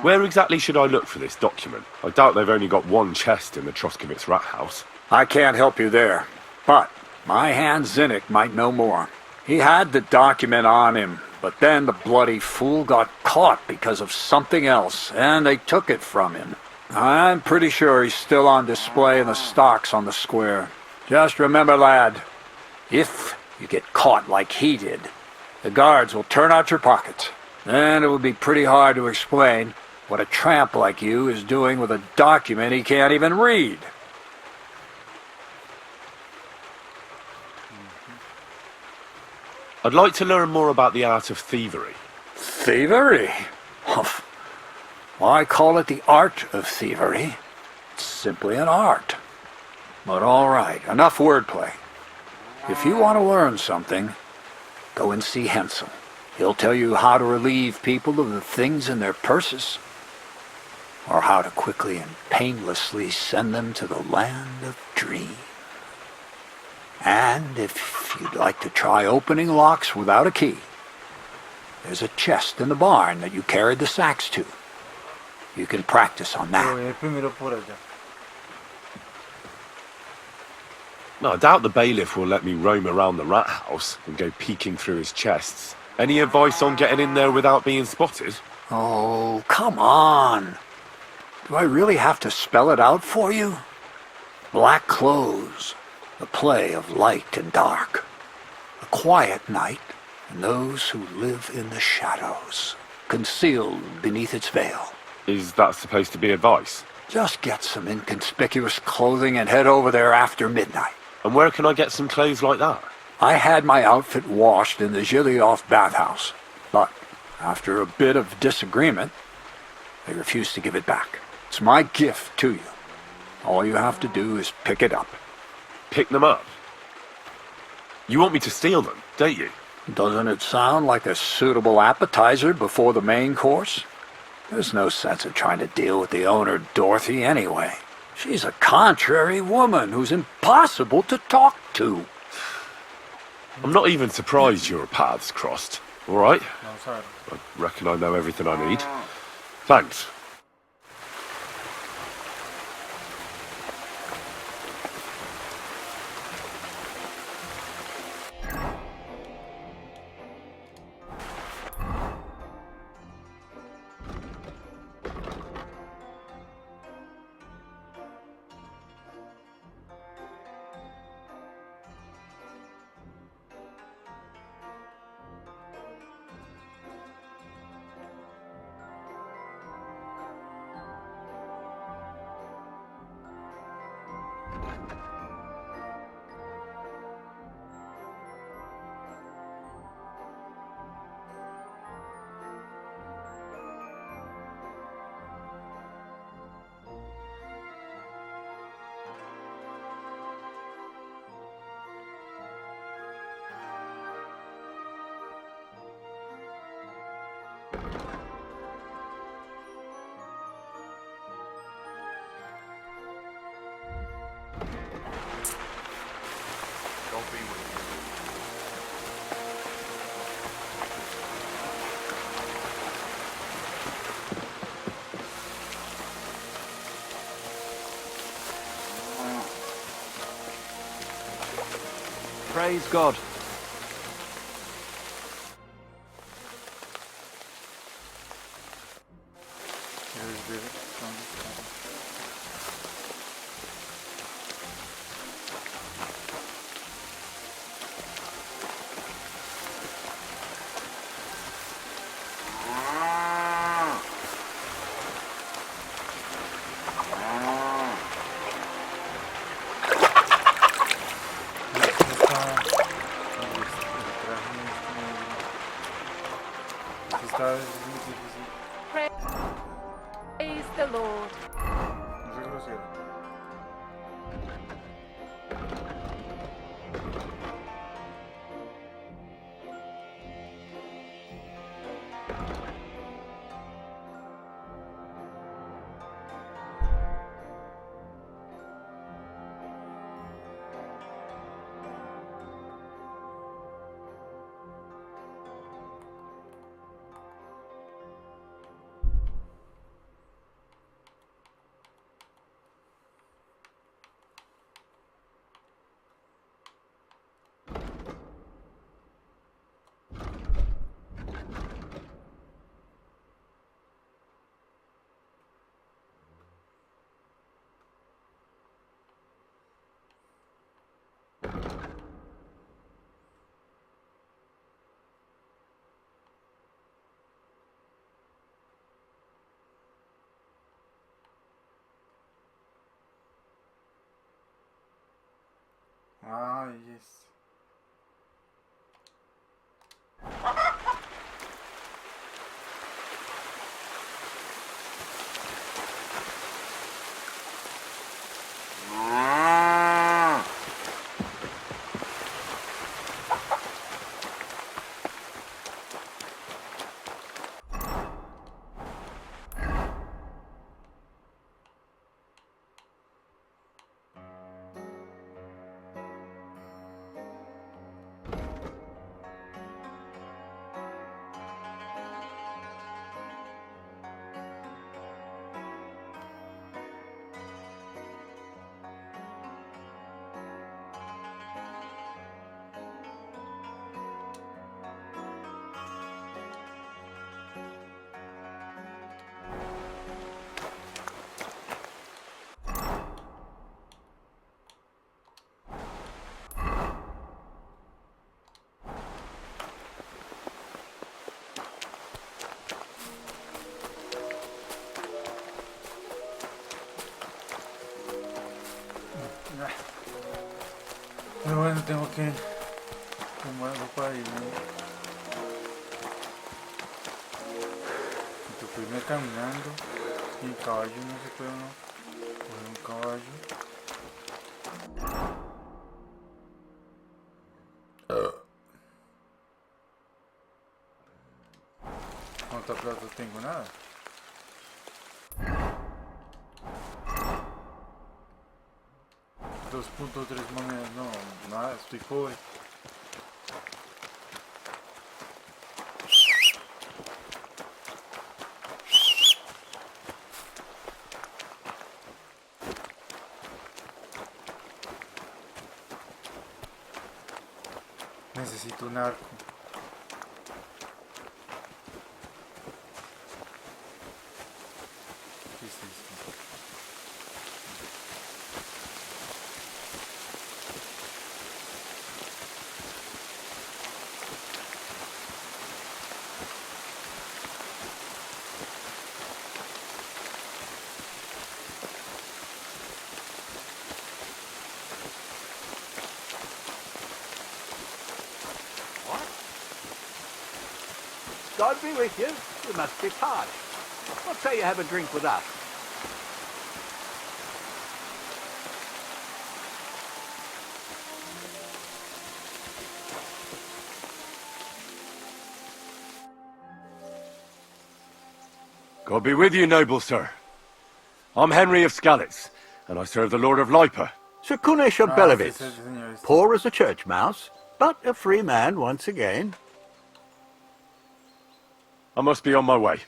Where exactly should I look for this document? I doubt they've only got one chest in the Troskowitz rat house. I can't help you there, but my hand Zinnik might know more. He had the document on him, but then the bloody fool got caught because of something else, and they took it from him. I'm pretty sure he's still on display in the stocks on the square. Just remember, lad, if you get caught like he did, the guards will turn out your pockets. Then it will be pretty hard to explain what a tramp like you is doing with a document he can't even read. I'd like to learn more about the art of thievery. Thievery? Why call it the art of thievery? It's simply an art. But all right, enough wordplay. If you want to learn something, go and see Hensel. He'll tell you how to relieve people of the things in their purses, or how to quickly and painlessly send them to the land of dreams. And if you'd like to try opening locks without a key, there's a chest in the barn that you carried the sacks to. You can practice on that. No, I doubt the bailiff will let me roam around the rat house and go peeking through his chests. Any advice on getting in there without being spotted? Oh, come on. Do I really have to spell it out for you? Black clothes, the play of light and dark. A quiet night, and those who live in the shadows, concealed beneath its veil. Is that supposed to be advice? Just get some inconspicuous clothing and head over there after midnight. And where can I get some clothes like that? I had my outfit washed in the Gilioff bathhouse, but after a bit of disagreement, they refused to give it back. It's my gift to you. All you have to do is pick it up. Pick them up? You want me to steal them, don't you? Doesn't it sound like a suitable appetizer before the main course? There's no sense in trying to deal with the owner, Dorothy, anyway. She's a contrary woman who's impossible to talk to. I'm not even surprised your paths crossed, all right? No, sorry. I reckon I know everything I need. Thanks. Praise God. Praise the Lord. Ah, yes. Pero bueno, tengo que tomar algo para irme. Tengo que irme caminando. Y el caballo no se puede uno coger un caballo. ¿Cuánta plata tengo? Nada. $2.3 monedas, no, nada, estoy pobre. Necesito un arco. ¿Qué es esto? God be with you. You must be parched. What say you have a drink with us? God be with you, noble sir. I'm Henry of Skalitz, and I serve the Lord of Lipa. Sir Kunesh of Ah, Belevitz. sí, señor, este. Poor as a church mouse, but a free man once again. I must be on my way.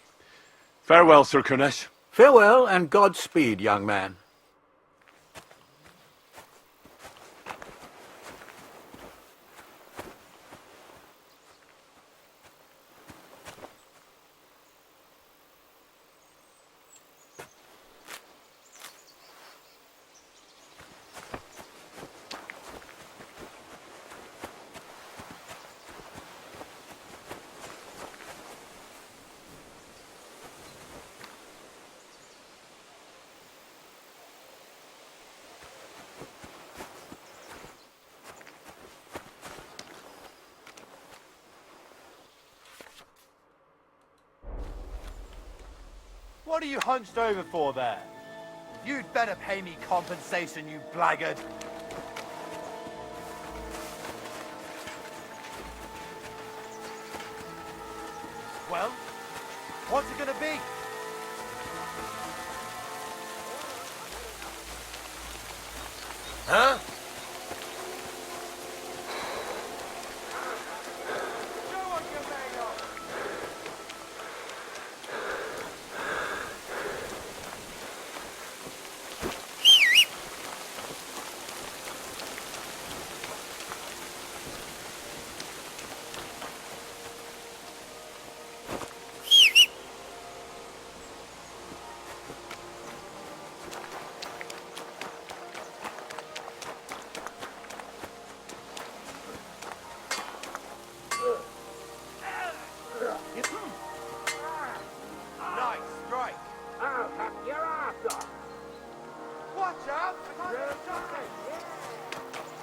Farewell, Sir Kunesh. Farewell and Godspeed, young man. What are you hunched over for there? You'd better pay me compensation, you blackguard. Well, what's it gonna be? Huh?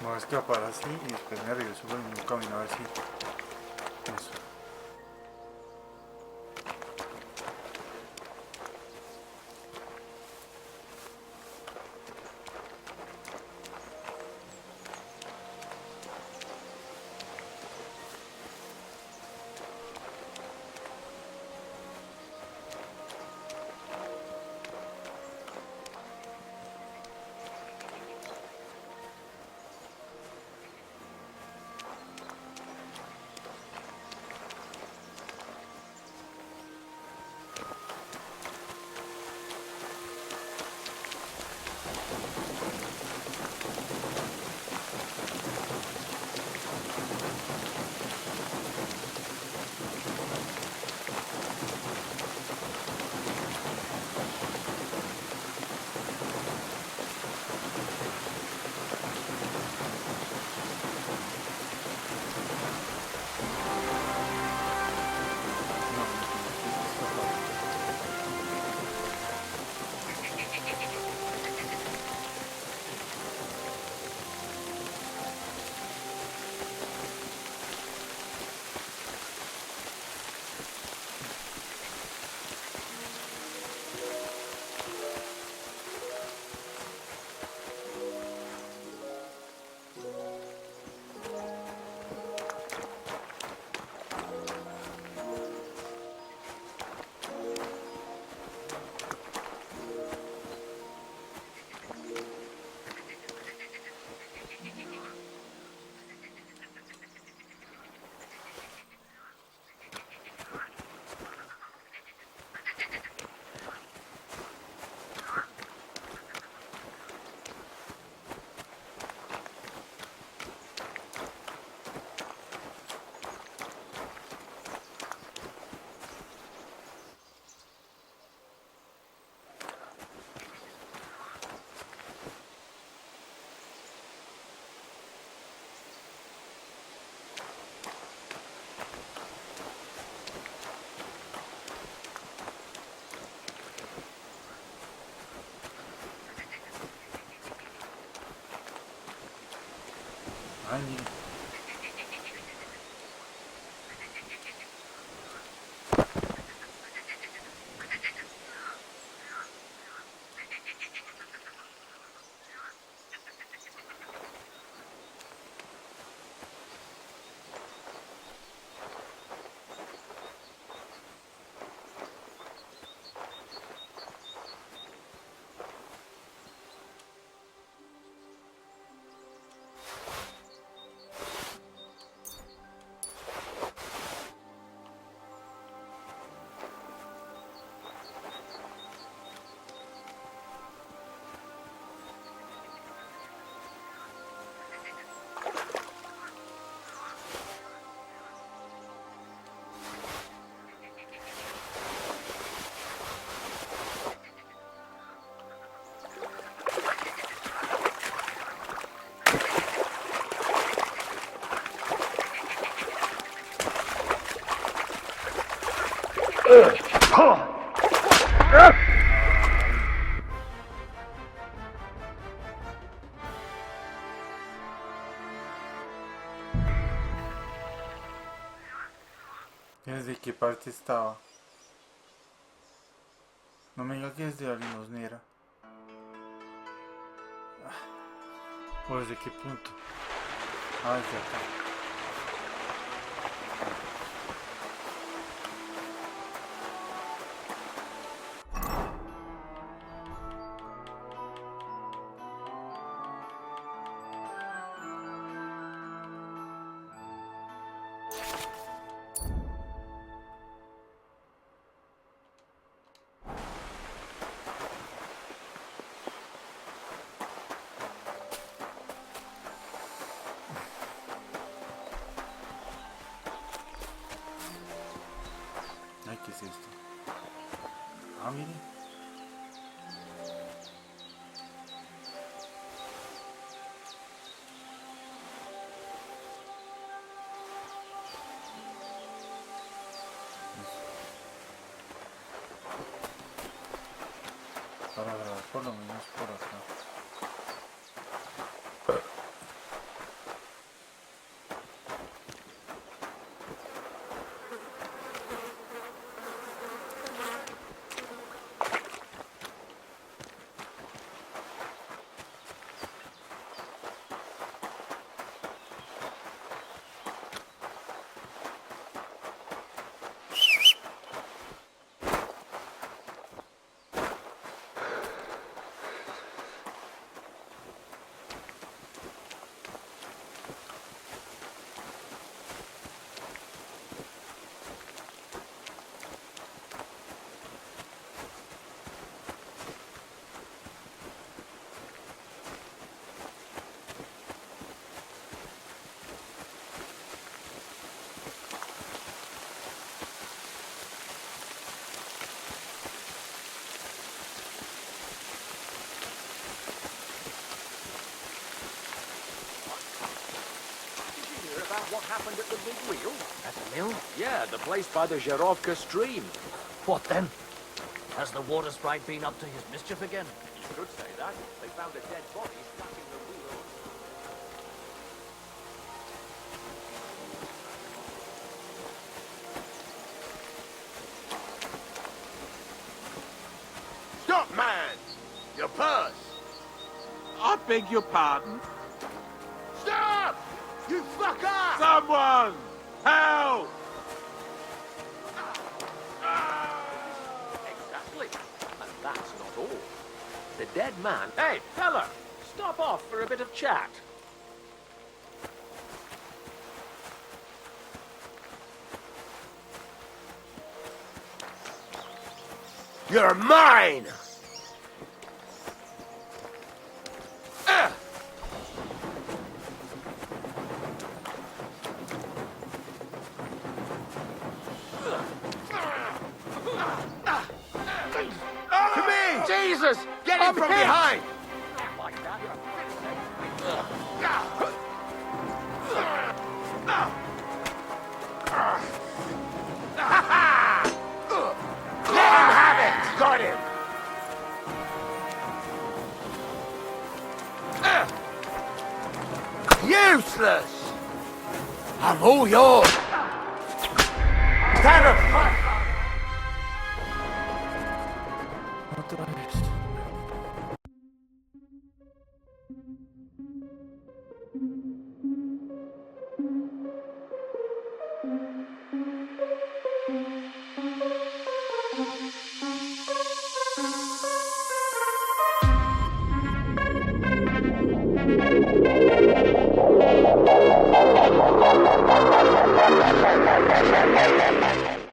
Me voy a escapar así y después me regreso por el mismo camino a ver si... Eso. Ay, mire. ¿Desde qué parte estaba? No me diga que desde la limosnera. ¿O desde qué punto? Ah, desde acá. Ay, ¿qué es esto? Ah, mire. Para grabar por lo menos por acá. what happened at the big wheel? At the mill? Yeah, the place by the Zherovka stream. What then? Has the water sprite been up to his mischief again? You could say that. They found a dead body stuck in the wheel. Stop, man! Your purse! I beg your pardon? Stop! You fucker! Someone! Help! Exactly. And that's not all. The dead man... Hey, fella! Stop off for a bit of chat. You're mine! To me! Jesus! Get him from behind! Like that, Let him have it! Got him! Useless! I'm all yours! Stand up! Otra vez.